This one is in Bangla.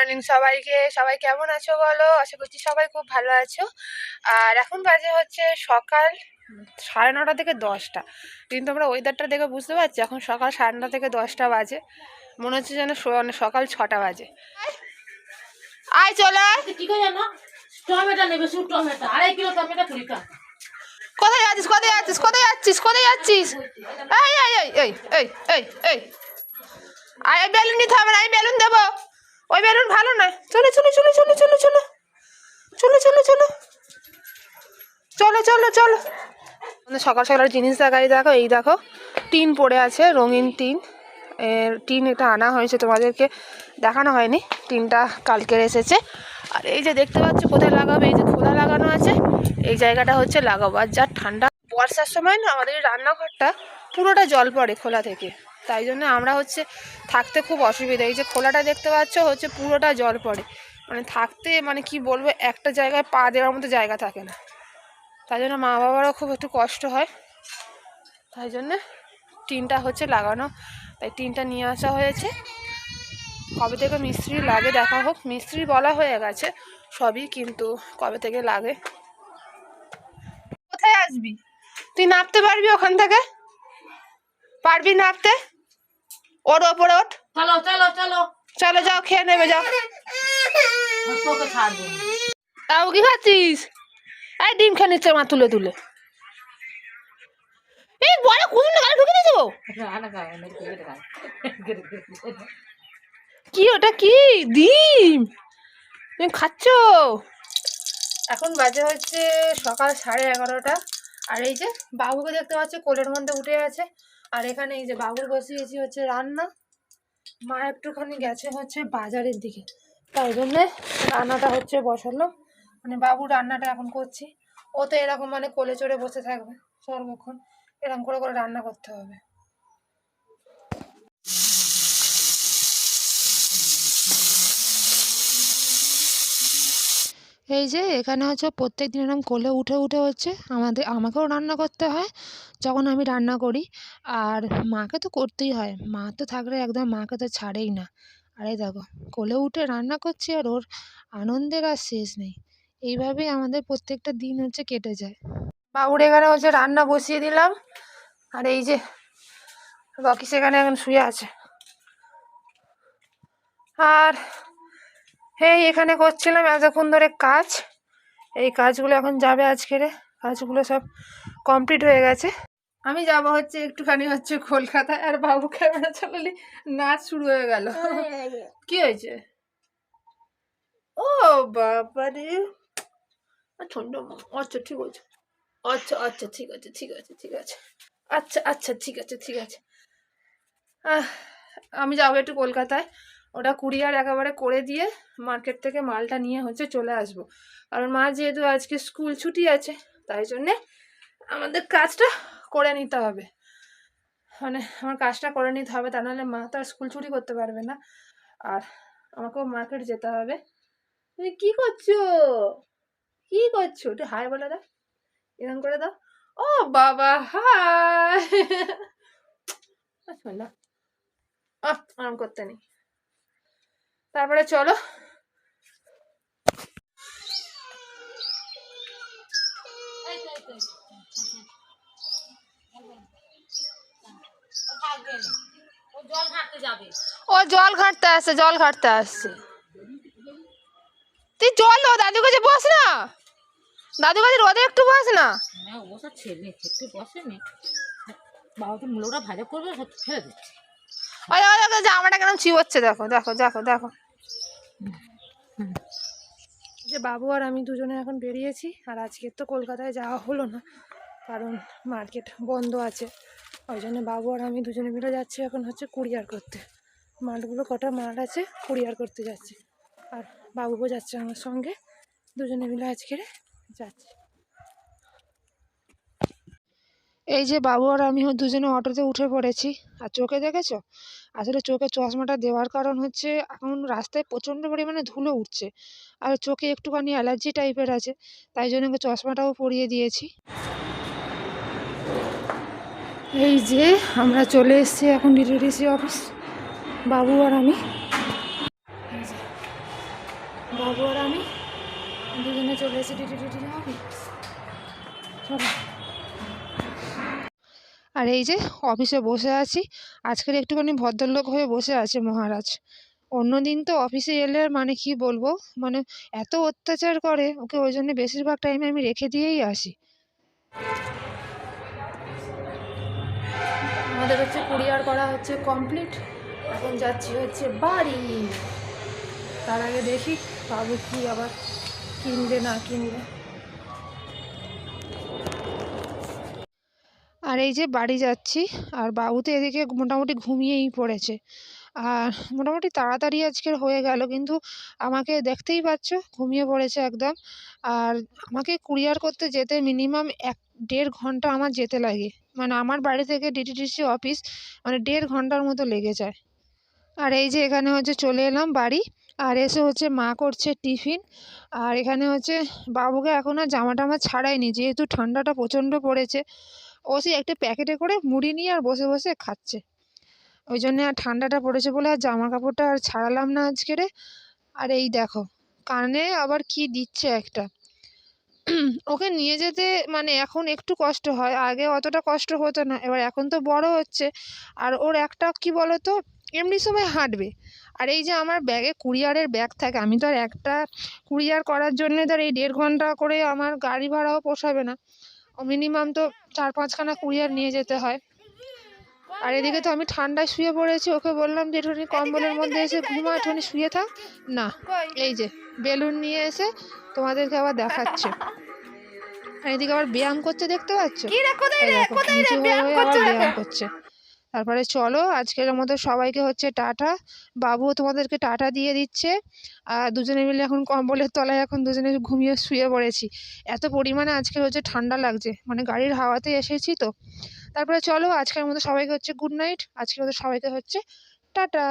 মর্নিং সবাইকে। সবাই কেমন আছো বলো? আশা করছি সবাই খুব ভালো আছো। আর এখন বাজে হচ্ছে সকাল 9:30 থেকে 10টা, কিন্তু আমরা ওয়েদারটা দেখে বুঝতে পারছি এখন সকাল 9:30 থেকে 10টা বাজে, মনে হচ্ছে যেন সকাল 6টা বাজে। আয় চলে টমেটো নেবে, টমেটো 2.5 কিলো টমেটো 20 টাকা। কোথায় যাচ্ছিস কোথায় যাচ্ছিস কোথায় যাচ্ছিস কোথায় যাচ্ছিস? এই এই এই এই এই এই এই আয়, বেলুন নিতে হবে না, আমি বেলুন দেবো। ওই বেলুন ভালো নয়। চলো চলো চলো চলো চলো চলো চলো চলো চলো চলো চলো চলো। সকাল সকাল জিনিস দেখাই, দেখো এই দেখো টিন পড়ে আছে, রঙিন টিন। টিন এটা আনা হয়েছে, তোমাদেরকে দেখানো হয়নি, টিনটা কালকের এসেছে। আর এই যে দেখতে পাচ্ছ কোথায় লাগাবে, এই যে খোলা লাগানো আছে, এই জায়গাটা হচ্ছে লাগাবো। আর যা ঠান্ডা বর্ষার সময় না আমাদের রান্নাঘরটা পুরোটা জল পড়ে খোলা থেকে, তাই জন্য আমরা হচ্ছে থাকতে খুব অসুবিধা। এই যে খোলাটা দেখতে পাচ্ছ হচ্ছে পুরোটা জল পড়ে, মানে থাকতে মানে কি বলবো, একটা জায়গায় পা দেওয়ার মতো জায়গা থাকে না, তাই জন্য মা বাবারও খুব একটু কষ্ট হয়। তাই জন্যে টিনটা হচ্ছে লাগানো, তাই টিনটা নিয়ে আসা হয়েছে। কবে থেকে মিস্ত্রি লাগে দেখা হোক, মিস্ত্রি বলা হয়ে গেছে সবই, কিন্তু কবে থেকে লাগে। কোথায় আসবি তুই? নামতে পারবি ওখান থেকে? পারবি নামতে? ওর ওপরে ওঠ। চলো চলো চলো চলো, যাও খেয়ে নেবে, যাও। তাও কি খাচ্ছিস? এই ডিম খেয়ে নিচ্ছে মা তুলে তুলে। এই বড় কুসুম গায়ে ঢুকে দিয়েছো। কি ওটা? কি ডিম তুমি খাচ্ছ? এখন বাজে হচ্ছে সকাল 11:30। আর এই যে বাবুকে দেখতে পাচ্ছ কোলের মধ্যে উঠে আছে। আর এখানে এই যে বাবুর বসিয়েছি হচ্ছে রান্না। মা একটুখানি গেছে হচ্ছে বাজারের দিকে, তাই জন্যে রান্নাটা হচ্ছে বসালো, মানে বাবুর রান্নাটা এখন করছি। ও তো এরকম মানে কোলে চড়ে বসে থাকবে সর্বক্ষণ, এরকম করে করে রান্না করতে হবে। এই যে এখানে হচ্ছে প্রত্যেক দিন এরকম কোলে উঠে উঠে হচ্ছে আমাকেও রান্না করতে হয় যখন আমি রান্না করি। আর মাকে তো করতেই হয়, মা তো থাকলে একদম মাকে তো ছাড়েই না। আর এই দেখো কোলে উঠে রান্না করছি, আর ওর আনন্দের আর শেষ নেই। এইভাবেই আমাদের প্রত্যেকটা দিন হচ্ছে কেটে যায়। বাবুর এখানে হচ্ছে রান্না বসিয়ে দিলাম। আর এই যে রকি সেখানে এখন শুয়ে আছে। আর এই এখানে করছিলাম এতক্ষণ ধরে কাজ, এই কাজগুলো এখন যাবে আজকের, কাজগুলো সব কমপ্লিট হয়ে গেছে। আমি যাব হচ্ছে একটুখানি হচ্ছে কলকাতায়। আর বাবু ক্যামেরা চালালে নাচ শুরু হয়ে গেল। কি হয়েছে? ও বাবা রে, আচ্ছা ঠিক আছে, আচ্ছা আচ্ছা ঠিক আছে ঠিক আছে ঠিক আছে, আচ্ছা আচ্ছা ঠিক আছে ঠিক আছে। আমি যাবো একটু কলকাতায়, ওটা কুরিয়ার একেবারে করে দিয়ে মার্কেট থেকে মালটা নিয়ে হচ্ছে চলে আসবো। কারণ মা যেহেতু আজকে স্কুল ছুটি আছে, তাই জন্যে আমাদের কাজটা করে নিতে হবে, মানে আমার কাজটা করে নিতে হবে, তা নাহলে মা তো আর স্কুল ছুটি করতে পারবে না। আর আমাকেও মার্কেট যেতে হবে। তুমি কি করছো? কি করছো? একটু হাই বলে দাও, এরকম করে দাও। ও বাবা হাই। না আরাম করতে নেই। তারপরে চলো ও জল ঘাঁটতে আসছে, জল ঘাঁটতে আসছে। তুই জল দাও, দাদু কাছে বস না, দাদু কাছে রোদে একটু বস না। ছেলে একটু বসেনি, বাবা তো মুলোটা ভাজা করবে ফেলে দিচ্ছে। জামাটা কেন চিবোচ্ছে, দেখো দেখো দেখো দেখো। যে বাবু আর আমি দুজনে এখন বেরিয়েছি। আর আজকে তো কলকাতায় যাওয়া হলো না, কারণ মার্কেট বন্ধ আছে, ওই জন্য বাবু আর আমি দুজনে মিলে যাচ্ছি এখন হচ্ছে কুরিয়ার করতে। মালগুলো কটা মাল আছে কুরিয়ার করতে যাচ্ছি, আর বাবুও যাচ্ছে আমার সঙ্গে, দুজনে মিলে আজকে যাচ্ছি। এই যে বাবু আর আমি দুজনে অটোতে উঠে পড়েছি। আর চোখে দেখেছো, আসলে চোখে চশমাটা দেওয়ার কারণ হচ্ছে এখন রাস্তায় প্রচণ্ড পরিমাণে ধুলো উঠছে, আর চোখে একটুখানি অ্যালার্জি টাইপের আছে, তাই জন্য চশমাটাও পরিয়ে দিয়েছি। এই যে আমরা চলে এসেছি এখন ডিটিডিসি অফিস, বাবু আর আমি। বাবু আর আমি দুজনে চলে এসেছি ডিটি অফিস। চলো। আর এই যে অফিসে বসে আছি, আজকের একটুখানি ভদ্রলোক হয়ে বসে আছে মহারাজ। অন্যদিন তো অফিসে এলে মানে কি বলবো, মানে এত অত্যাচার করে ওকে, ওই জন্য বেশিরভাগ টাইমে আমি রেখে দিয়েই আসি। আমাদের হচ্ছে কুরিয়ার করা হচ্ছে কমপ্লিট, এখন যাচ্ছি হচ্ছে বাড়ি। তার আগে দেখি বাবু কি আবার কিনবে না কিনবে। আর এই যে বাড়ি যাচ্ছি, আর বাবু তো এদিকে মোটামুটি ঘুমিয়েই পড়েছে। আর মোটামুটি তাড়াতাড়ি আজকের হয়ে গেল, কিন্তু আমাকে দেখতেই পাচ্ছ ঘুমিয়ে পড়েছে একদম। আর আমাকে কুরিয়ার করতে যেতে মিনিমাম 1-1.5 ঘন্টা আমার যেতে লাগে, মানে আমার বাড়ি থেকে ডিটিডিসি অফিস মানে 1.5 ঘন্টার মতো লেগে যায়। আর এই যে এখানে হচ্ছে চলে এলাম বাড়ি, আর এসে হচ্ছে মা করছে টিফিন। আর এখানে হচ্ছে বাবুকে এখন আর জামা টামা ছাড়াইনি, যেহেতু ঠান্ডাটা প্রচণ্ড পড়েছে। ও সেই একটা প্যাকেটে করে মুড়ি নিয়ে আর বসে বসে খাচ্ছে, ওই জন্যে আর ঠান্ডাটা পড়েছে বলে আর জামা কাপড়টা আর ছাড়ালাম না আজকেরে। আর এই দেখো কানে আবার কি দিচ্ছে একটা। ওকে নিয়ে যেতে মানে এখন একটু কষ্ট হয়, আগে অতটা কষ্ট হতো না, এবার এখন তো বড় হচ্ছে। আর ওর একটা কি বলতো, এমনি সময় হাঁটবে। আর এই যে আমার ব্যাগে কুরিয়ারের ব্যাগ থাকে, আমি তো আর একটা কুরিয়ার করার জন্যে ধর এই 1.5 ঘন্টা করে আমার গাড়ি ভাড়াও পোষাবে না, মিনিমাম তো 4-5খানা কুরিয়ার নিয়ে যেতে হয়। আর এদিকে তো আমি ঠান্ডায় শুয়ে পড়েছি, ওকে বললাম যে একটুখানি কম্বলের মধ্যে এসে ঘুমা, একটুখানি শুয়ে থাক। না, এই যে বেলুন নিয়ে এসে তোমাদেরকে আবার দেখাচ্ছে। আর এদিকে আবার ব্যায়াম করছে, দেখতে পাচ্ছ? এই দেখো নিচু হয়ে হয়ে আবার ব্যায়াম করছে। তারপরে চলো আজকের মতো সবাইকে হচ্ছে টাটা। বাবুও তোমাদেরকে টাটা দিয়ে দিচ্ছে। আর দুজনে মিলে এখন কম্বলের তলায় এখন দুজনে ঘুমিয়ে শুয়ে পড়েছি, এত পরিমাণে আজকে হচ্ছে ঠান্ডা লাগছে, মানে গাড়ির হাওয়াতে এসেছি তো। তারপরে চলো আজকের মতো সবাইকে হচ্ছে গুড নাইট, আজকের মতো সবাইকে হচ্ছে টাটা।